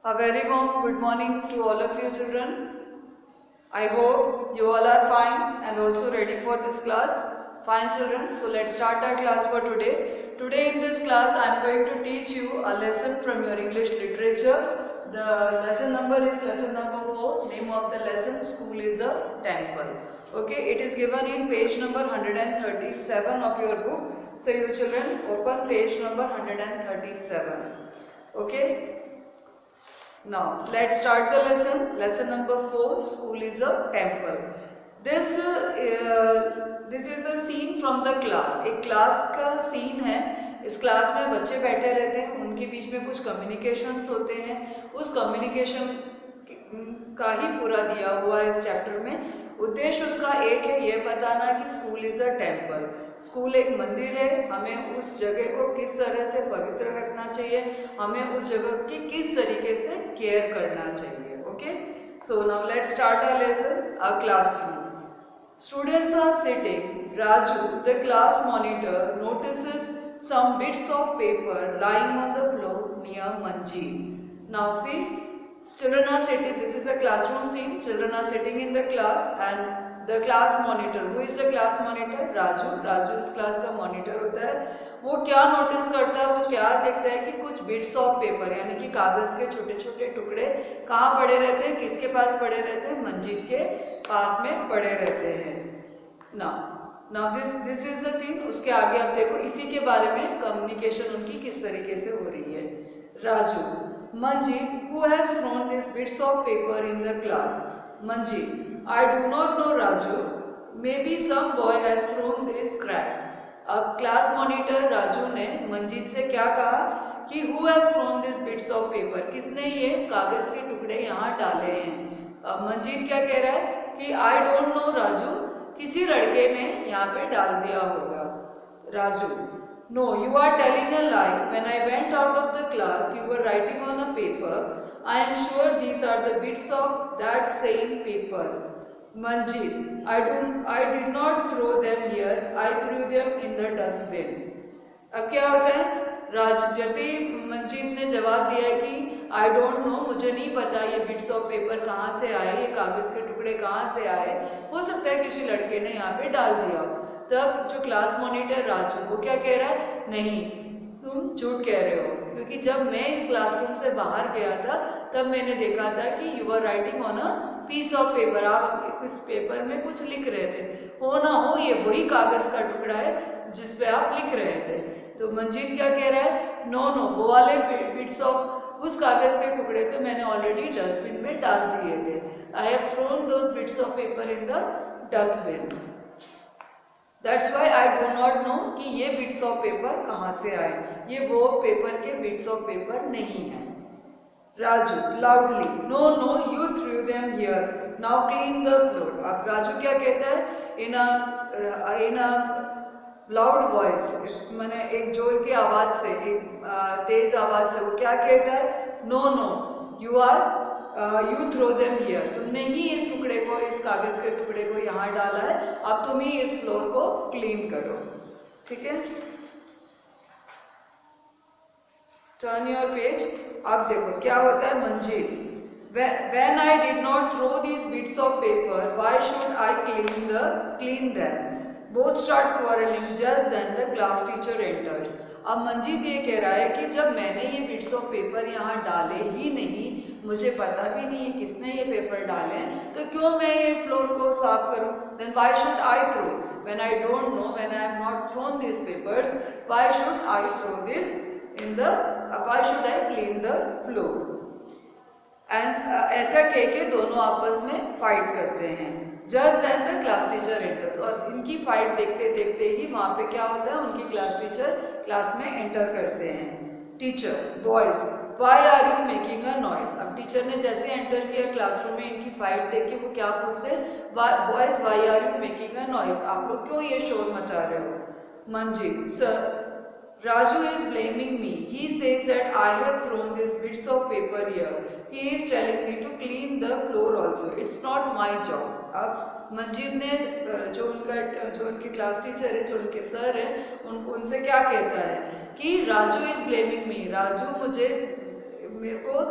A very warm good morning to all of you children. I hope you all are fine and also ready for this class. Fine children, so let's start our class for today. Today in this class I am going to teach you a lesson from your English literature. The lesson number is lesson number 4. Name of the lesson, School is a Temple. Okay, it is given in page number 137 of your book. So you children open page number 137. Okay. Now let's start the lesson. Lesson number 4. School is a temple. This is a scene from the class. एक class का scene है. इस class में बच्चे बैठे रहते हैं, उनके बीच में कुछ कम्युनिकेशंस होते हैं. उस कम्युनिकेशन का ही पूरा दिया हुआ है इस चैप्टर में. उद्देश्य उसका एक है ये बताना कि school is a temple. School एक मंदिर है. हमें उस जगह को किस तरह से पवित्र रखना चाहिए, हमें उस जगह की किस तरीके से केयर करना चाहिए. Okay, so now let's start our lesson. A classroom. Students are sitting. Raju, the class monitor, notices some bits of paper lying on the floor near Manjeet. Now see, children are sitting. This is a classroom scene. Children are sitting in the class and the class monitor. Who is the class monitor? Raju. Raju इस class का monitor होता है. वो क्या notice करता है, वो क्या देखता है कि कुछ bits of paper यानी कि कागज़ के छोटे छोटे टुकड़े कहाँ पड़े रहते हैं, किसके पास पड़े रहते हैं, मंजीत के पास में पड़े रहते हैं. Now this is the scene. उसके आगे आप देखो, इसी के बारे में कम्युनिकेशन उनकी किस तरीके से हो रही है. Raju, Manjeet, who has thrown these bits of paper in the class? Manjeet, I do not know Raju. Maybe some boy has thrown these scraps. अब क्लास मॉनिटर राजू ने मंजीत से क्या कहा कि who has thrown these bits of paper? किसने ये कागज के टुकड़े यहाँ डाले हैं. अब मंजीत क्या कह रहा है कि I don't know राजू, किसी लड़के ने यहाँ पे डाल दिया होगा. Raju, no, you are telling a lie. When I went out of the class, you were writing on a paper. I am sure these are the bits of that same paper. Manjeet, I did not throw them here. I threw them in the dustbin. अब क्या होता है, जैसे ही मंजीत ने जवाब दिया कि I don't know, मुझे नहीं पता ये बिट्स ऑफ पेपर कहाँ से आए, ये कागज़ के टुकड़े कहाँ से आए, हो सकता है किसी लड़के ने यहाँ पे डाल दिया हो. तब जो क्लास मॉनिटर राजू वो क्या कह रहा है, नहीं तुम झूठ कह रहे हो, क्योंकि जब मैं इस क्लासरूम से बाहर गया था तब मैंने देखा था कि you are writing on a piece of paper. आप इस पेपर में कुछ लिख रहे थे, हो ना हो ये वही कागज़ का टुकड़ा है जिस पे आप लिख रहे थे. तो मंजीत क्या कह रहा है, नो वो वाले बिट्स ऑफ उस कागज़ के टुकड़े तो मैंने ऑलरेडी डस्टबिन में डाल दिए थे. I have thrown those bits of paper in the dustbin. That's why I do not know कि ये बिट्स ऑफ पेपर कहाँ से आए, ये वो पेपर के बिट्स ऑफ पेपर नहीं है. Raju loudly, no you threw them here, now clean the floor. अब राजू क्या कहता है इन अ लाउड वॉइस, मैंने एक जोर की आवाज़ से, एक तेज़ आवाज़ से वो क्या कहता है, no you throw them here, तुमने ही इस टुकड़े को, इस कागज़ के टुकड़े को यहाँ डाला है, अब तुम ही इस फ्लोर को क्लीन करो. ठीक है, टर्न योर पेज. अब देखो क्या होता है. Manjeet, when I did not throw these bits of paper, why should I clean them? Both start quarreling. Just then the class teacher enters. अब मंजीत ये कह रहा है कि जब मैंने ये बिट्स ऑफ पेपर यहाँ डाले ही नहीं, मुझे पता भी नहीं है किसने ये पेपर डाले हैं, तो क्यों मैं ये फ्लोर को साफ करूँ. Then why should I throw? When I don't know, when I have not thrown these papers, why should I throw this in the, why should I clean the floor? And ऐसा कह के दोनों आपस में fight करते हैं. Just then the class teacher enters. और इनकी फाइट देखते देखते ही वहाँ पे क्या होता है, उनकी क्लास टीचर क्लास में एंटर करते हैं. Teacher, boys, why are you making a noise. अब टीचर ने जैसे एंटर किया क्लासरूम में, इनकी फाइट देख के वो क्या पूछते हैं, boys why are you making a noise, आप लोग क्यों ये शोर मचा रहे हो. Manjeet, sir, Raju is blaming me. He says that I have thrown these bits of paper here. He is telling me to clean the floor also. It's not my job. अब मंजीत ने जो उनके क्लास टीचर है, जो उनके sir हैं, उनसे क्या कहता है कि Raju is blaming me, Raju मेरे को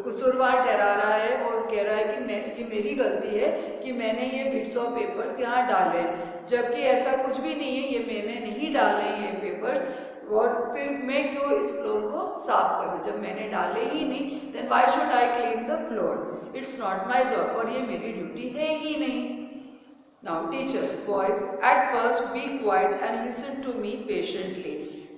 कसूरवार ठहरा रहा है और कह रहा है कि ये मेरी गलती है कि मैंने ये बिट्स ऑफ पेपर्स यहाँ डाले, जबकि ऐसा कुछ भी नहीं है, ये मैंने नहीं डाले ये पेपर्स, और फिर मैं क्यों इस फ्लोर को साफ करूँ जब मैंने डाले ही नहीं। Then why should I clean the floor, it's not my job, और ये मेरी ड्यूटी है ही नहीं। Now teacher, boys, at first be quiet and listen to me patiently.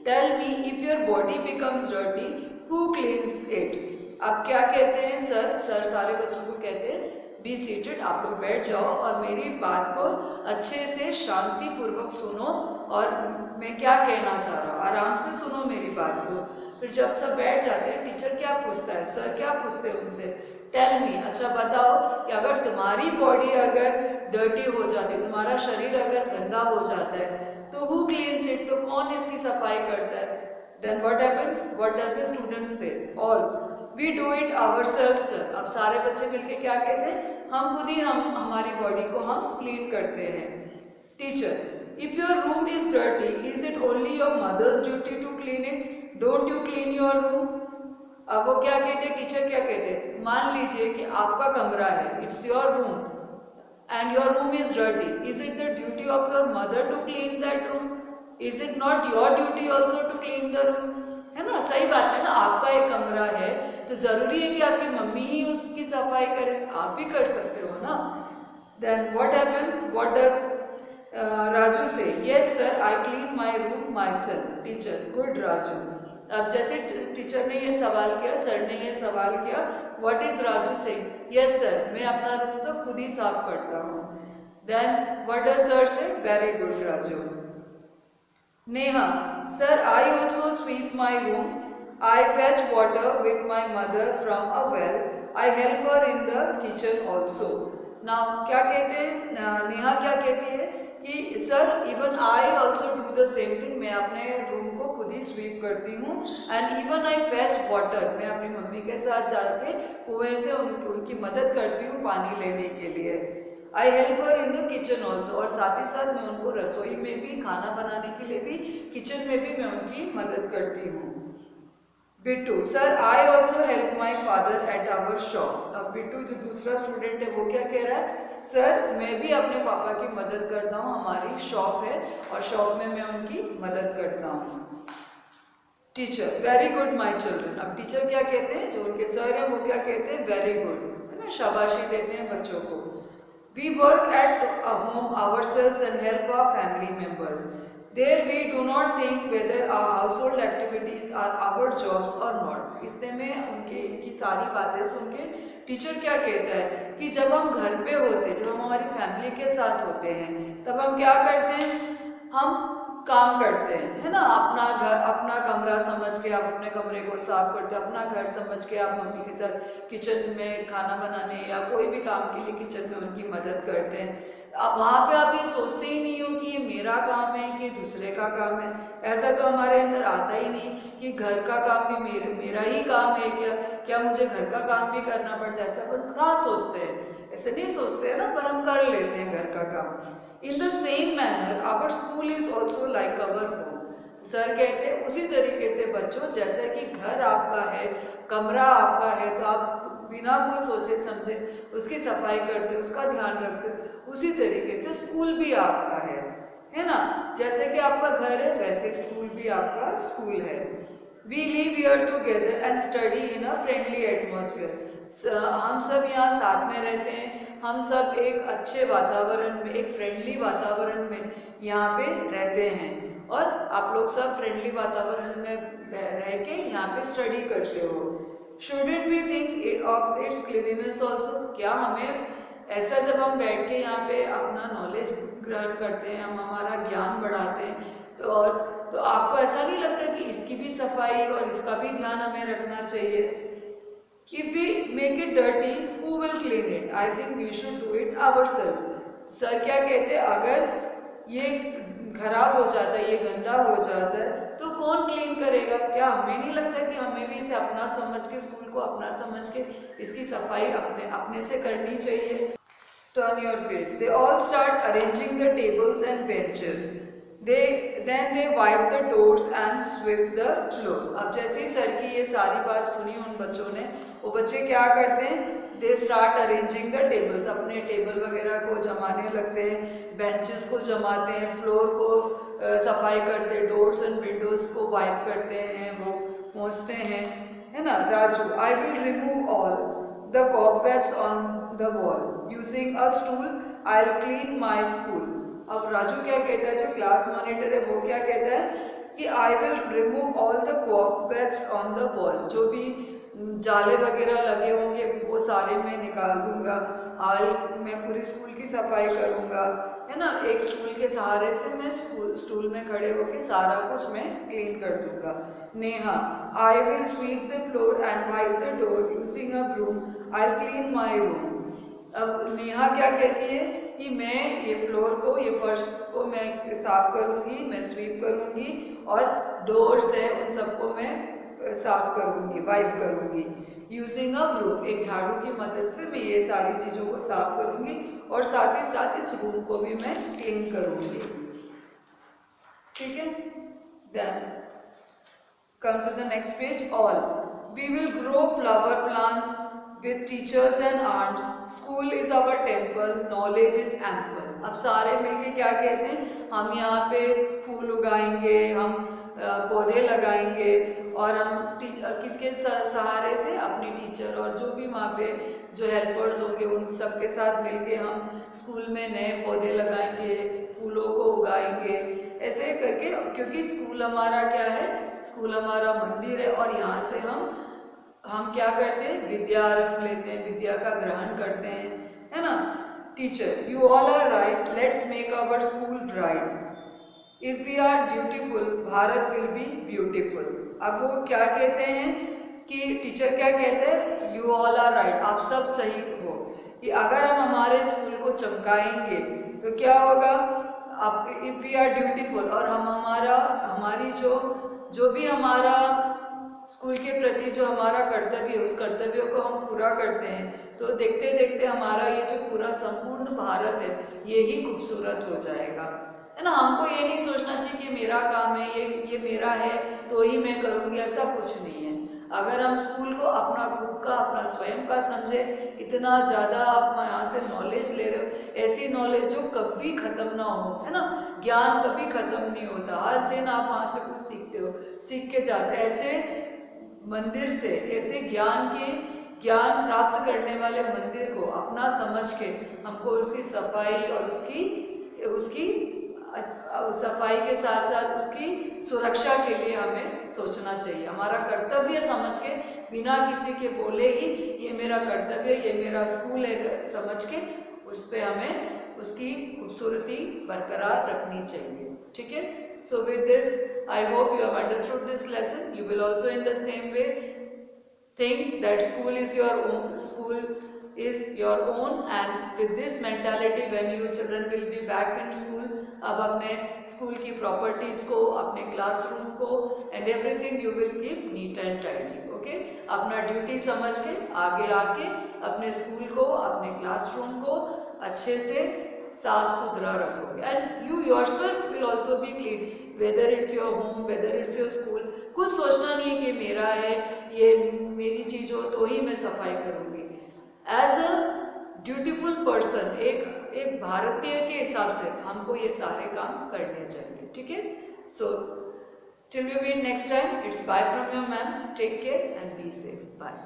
Tell me if your body becomes dirty, who cleans it? अब क्या कहते हैं sir सारे बच्चों को कहते हैं बी सीटेड, आप लोग बैठ जाओ और मेरी बात को अच्छे से शांति पूर्वक सुनो, और मैं क्या कहना चाह रहा हूँ आराम से सुनो मेरी बात को। फिर जब सब बैठ जाते हैं टीचर क्या पूछता है, सर क्या पूछते हैं उनसे, टेल मी, अच्छा बताओ कि अगर तुम्हारी बॉडी अगर डर्टी हो जाती है, तुम्हारा शरीर अगर गंदा हो जाता है, तो हु क्लीन्स इट, तो कौन इसकी सफाई करता है। Then what happens, what does the student say, all we do it ourselves. अब सारे बच्चे मिलके क्या कहते हैं, हम खुद ही हमारी बॉडी को हम क्लीन करते हैं। Teacher, if your room is dirty, is it only your mother's duty to clean it, don't you clean your room. अब वो क्या कहते हैं, टीचर क्या कहते हैं, मान लीजिए कि आपका कमरा है, it's your room and your room is dirty, is it the duty of your mother to clean that room, is it not your duty also to clean the room, है ना, सही बात है ना, आपका एक कमरा है तो जरूरी है कि आपकी मम्मी ही उसकी सफाई करे, आप भी कर सकते हो ना। then what happens, what does Raju say, yes sir I clean my room myself। teacher, good Raju। अब जैसे टीचर ने ये सवाल किया, सर ने ये सवाल किया, व्हाट इज राजू से, यस सर मैं अपना रूम तो खुद ही साफ करता हूँ। देन व्हाट डज सर से, very good Raju. Neha, sir I also sweep my room, I fetch water with my mother from a well, I help her in the kitchen also. Now क्या कहते हैं, नेहा क्या कहती है कि sir even I also do the same thing, मैं अपने room को खुद ही स्वीप करती हूँ, and even I fetch water, मैं अपनी मम्मी के साथ जाके कुएं से उनकी मदद करती हूँ पानी लेने के लिए। आई help her in the kitchen also, और साथ ही साथ मैं उनको रसोई में भी, खाना बनाने के लिए भी, किचन में भी मैं उनकी मदद करती हूँ। Bittu, sir I also help my father at our shop. अब बिट्टू जो दूसरा स्टूडेंट है वो क्या कह रहा है, सर मैं भी अपने पापा की मदद करता हूँ, हमारी शॉप है और शॉप में मैं उनकी मदद करता हूँ। Teacher, very good my children. अब टीचर क्या कहते हैं, जो उनके सर हैं वो क्या कहते हैं, वेरी गुड, है ना, शाबाशी देते हैं बच्चों को। We work at home ourselves and help our family members, There we do not think whether our household activities are our jobs or not। इतने में उनकी सारी बातें सुन के टीचर क्या कहता है कि जब हम घर पे होते हैं, जब हम हमारी फैमिली के साथ होते हैं, तब हम क्या करते हैं, हम काम करते हैं, है ना, अपना घर, अपना कमरा समझ के आप अपने कमरे को साफ करते हैं, अपना घर समझ के आप मम्मी के साथ किचन में खाना बनाने या कोई भी काम के लिए किचन में उनकी मदद करते हैं। अब वहाँ पे आप ये सोचते ही नहीं हो कि ये मेरा काम है कि दूसरे का काम है, ऐसा तो हमारे अंदर आता ही नहीं कि घर का काम भी मेरा ही काम है, क्या मुझे घर का काम भी करना पड़ता है, ऐसा पर कहाँ सोचते हैं, ऐसे नहीं सोचते हैं ना, पर हम कर लेते हैं घर का काम। In the same manner our school is also like our home. Sir कहते हैं उसी तरीके से बच्चों, जैसे कि घर आपका है, कमरा आपका है, तो आप बिना कोई सोचे समझे उसकी सफाई करते, उसका ध्यान रखते, उसी तरीके से स्कूल भी आपका है ना, जैसे कि आपका घर है वैसे स्कूल भी आपका स्कूल है। We live here together and study in a friendly atmosphere. हम सब यहाँ साथ में रहते हैं, हम सब एक अच्छे वातावरण में, एक फ्रेंडली वातावरण में यहाँ पे रहते हैं, और आप लोग सब फ्रेंडली वातावरण में रह के यहाँ पे स्टडी करते हो। Shouldn't we think of its cleanliness also? क्या हमें ऐसा जब हम बैठ के यहाँ पे अपना नॉलेज ग्रहण करते हैं, हम हमारा ज्ञान बढ़ाते हैं, तो आपको ऐसा नहीं लगता कि इसकी भी सफाई और इसका भी ध्यान हमें रखना चाहिए। If we make it dirty, who will clean it? I think we should do it ourselves। Sir क्या कहते हैं, अगर ये खराब हो जाता है, ये गंदा हो जाता है, तो कौन क्लीन करेगा? क्या हमें नहीं लगता कि हमें भी इसे अपना समझ के, स्कूल को अपना समझ के इसकी सफाई अपने से करनी चाहिए। Turn your page. They all start arranging the tables and benches. then they wipe the doors and sweep the floor. अब जैसे ही सर की ये सारी बात सुनी उन बच्चों ने, वो बच्चे क्या करते हैं, they start arranging the tables, अपने टेबल वगैरह को जमाने लगते हैं, बेंचेस को जमाते हैं, फ्लोर को सफाई करते हैं, डोर्स एंड विंडोज को वाइप करते हैं, वो पोंछते हैं, है ना। Raju, I will remove all the cobwebs on the wall using a stool, I will clean my school. अब राजू क्या कहता है, जो क्लास मॉनिटर है वो क्या कहता है कि I will remove all the cobwebs on the wall, जो भी जाले वगैरह लगे होंगे वो सारे मैं निकाल दूंगा, मैं पूरी स्कूल की सफाई करूंगा, है ना। एक स्टूल के सहारे से मैं स्टूल में खड़े होकर सारा कुछ मैं क्लीन कर दूंगा। Neha, I will sweep the floor and wipe the door using a broom, I will clean my room. अब नेहा क्या कहती है कि मैं ये फ्लोर को, ये फर्श को मैं साफ करूंगी, मैं स्वीप करूंगी, और डोर्स है उन सबको मैं साफ करूंगी, वाइप करूंगी। यूजिंग अ ब्रूम, एक झाड़ू की मदद से मैं ये सारी चीज़ों को साफ करूंगी, और साथ ही साथ इस रूम को भी मैं क्लीन करूंगी। ठीक है, then come to the next page. All we will grow flower plants with teachers and aunts, school is our temple, knowledge is ample। अब सारे मिलके क्या कहते हैं, हम यहाँ पे फूल उगाएंगे, हम पौधे लगाएंगे, और हम किसके सहारे से, अपनी टीचर और जो भी वहाँ पे जो हेल्पर्स होंगे उन सब के साथ मिलके हम स्कूल में नए पौधे लगाएंगे, फूलों को उगाएंगे, ऐसे करके। क्योंकि स्कूल हमारा क्या है, स्कूल हमारा मंदिर है, और यहाँ से हम क्या करते हैं, विद्या आरंभ लेते हैं, विद्या का ग्रहण करते हैं, है ना। Teacher, you all are right, let's make our school bright, if we are dutiful Bharat will be beautiful. अब वो क्या कहते हैं कि टीचर क्या कहते हैं, यू ऑल आर राइट, आप सब सही हो, कि अगर हम हमारे स्कूल को चमकाएंगे तो क्या होगा, आप इफ वी आर ड्यूटीफुल, और हम हमारी जो भी हमारा स्कूल के प्रति जो हमारा कर्तव्य है, उस कर्तव्य को हम पूरा करते हैं, तो देखते देखते हमारा ये जो पूरा संपूर्ण भारत है ये ही खूबसूरत हो जाएगा, है ना। हमको ये नहीं सोचना चाहिए कि मेरा काम है, ये मेरा है तो ही मैं करूँगी, ऐसा कुछ नहीं है। अगर हम स्कूल को अपना खुद का, अपना स्वयं का समझे, इतना ज़्यादा आप यहाँ से नॉलेज ले रहे हो, ऐसी नॉलेज जो कभी ख़त्म ना हो, है ना। ज्ञान कभी ख़त्म नहीं होता, हर दिन आप वहाँ से कुछ सीखते हो, सीख के जाते हैं। ऐसे मंदिर से, ऐसे ज्ञान प्राप्त करने वाले मंदिर को अपना समझ के हमको उसकी सफाई और उसकी सफाई के साथ साथ उसकी सुरक्षा के लिए हमें सोचना चाहिए, हमारा कर्तव्य समझ के, बिना किसी के बोले ही ये मेरा कर्तव्य, ये मेरा स्कूल है समझ के उस पर हमें उसकी खूबसूरती बरकरार रखनी चाहिए। ठीक है। So with this, I hope you have understood this lesson. You will also in the same way think that school is your own, and with this mentality when you children will be back in school, अब अपने school की properties को, अपने classroom को and everything you will keep neat and tidy. Okay? अपना duty समझ के आगे आके अपने स्कूल को, अपने क्लासरूम को अच्छे से साफ सुथरा रखोगे, and you yourself will also be clean, whether it's your home, whether it's your school. कुछ सोचना नहीं है कि मेरा है, ये मेरी चीज़ हो तो ही मैं सफाई करूँगी। एज अ ड्यूटीफुल पर्सन, एक भारतीय के हिसाब से हमको ये सारे काम करने चाहिए। ठीक है। So till we meet next time, it's bye from your ma'am, take care and be safe, bye.